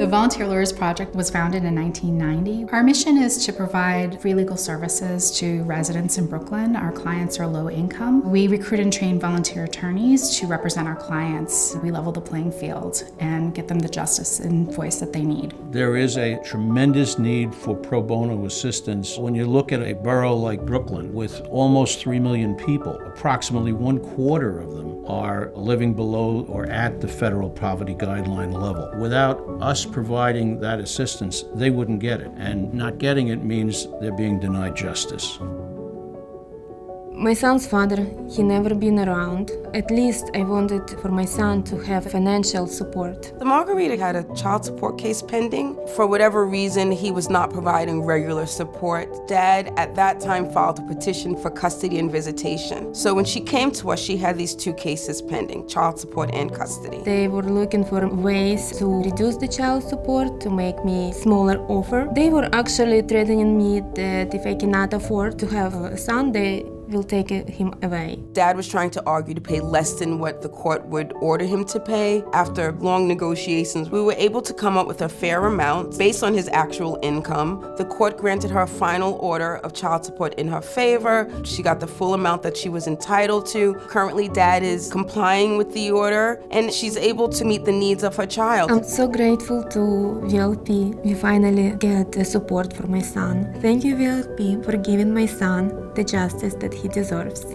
The Volunteer Lawyers Project was founded in 1990. Our mission is to provide free legal services to residents in Brooklyn. Our clients are low income. We recruit and train volunteer attorneys to represent our clients. We level the playing field and get them the justice and voice that they need. There is a tremendous need for pro bono assistance. When you look at a borough like Brooklyn with almost 3 million people, approximately 1/4 of them are living below or at the federal poverty guideline level. Without us providing that assistance, they wouldn't get it. And not getting it means they're being denied justice. My son's father, he never been around. At least I wanted for my son to have financial support. The Margarita had a child support case pending. For whatever reason, he was not providing regular support. Dad, at that time, filed a petition for custody and visitation. So when she came to us, she had these 2 cases pending, child support and custody. They were looking for ways to reduce the child support, to make me smaller offer. They were actually threatening me that if I cannot afford to have a son, they will take him away. Dad was trying to argue to pay less than what the court would order him to pay. After long negotiations, we were able to come up with a fair amount based on his actual income. The court granted her a final order of child support in her favor. She got the full amount that she was entitled to. Currently, Dad is complying with the order, and she's able to meet the needs of her child. I'm so grateful to VLP. We finally get the support for my son. Thank you, VLP, for giving my son the justice that he deserves.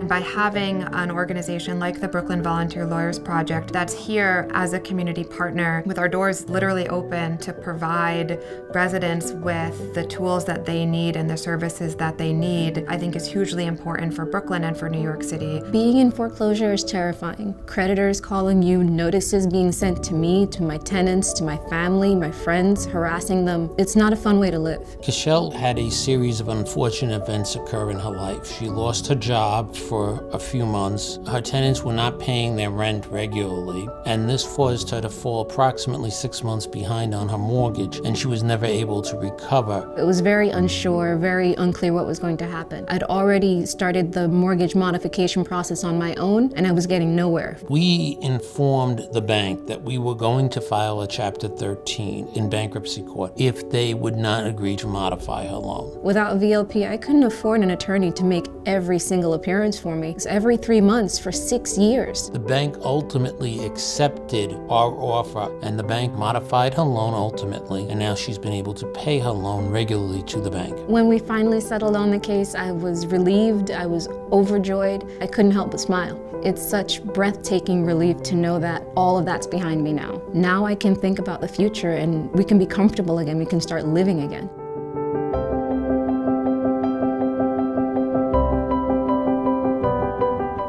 By having an organization like the Brooklyn Volunteer Lawyers Project that's here as a community partner with our doors literally open to provide residents with the tools that they need and the services that they need, I think is hugely important for Brooklyn and for New York City. Being in foreclosure is terrifying. Creditors calling you, notices being sent to me, to my tenants, to my family, my friends, harassing them. It's not a fun way to live. Cashel had a series of unfortunate events occur in her life. She lost her job for a few months. Her tenants were not paying their rent regularly, and this forced her to fall approximately 6 months behind on her mortgage, and she was never able to recover. It was very unsure, very unclear what was going to happen. I'd already started the mortgage modification process on my own, and I was getting nowhere. We informed the bank that we were going to file a Chapter 13 in bankruptcy court if they would not agree to modify her loan. Without VLP, I couldn't afford an attorney to make every single appearance for me. It's every 3 months for 6 years. The bank ultimately accepted our offer, and the bank modified her loan ultimately, and now she's been able to pay her loan regularly to the bank. When we finally settled on the case, I was relieved, I was overjoyed. I couldn't help but smile. It's such breathtaking relief to know that all of that's behind me now. Now I can think about the future, and we can be comfortable again, we can start living again.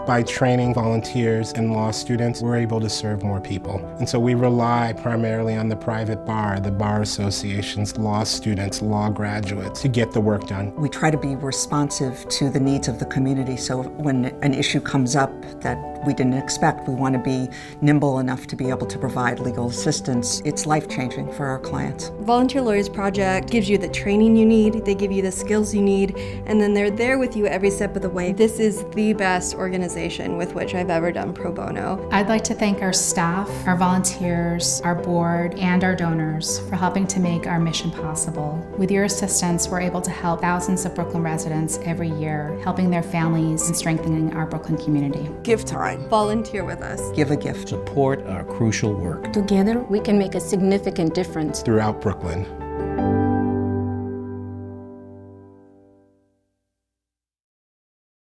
By training volunteers and law students, we're able to serve more people. And so we rely primarily on the private bar, the bar associations, law students, law graduates to get the work done. We try to be responsive to the needs of the community, so when an issue comes up that we didn't expect, we want to be nimble enough to be able to provide legal assistance. It's life-changing for our clients. Volunteer Lawyers Project gives you the training you need, they give you the skills you need, and then they're there with you every step of the way. This is the best organization with which I've ever done pro bono. I'd like to thank our staff, our volunteers, our board, and our donors for helping to make our mission possible. With your assistance, we're able to help thousands of Brooklyn residents every year, helping their families and strengthening our Brooklyn community. Give time. Volunteer with us. Give a gift. Support our crucial work. Together, we can make a significant difference Throughout Brooklyn.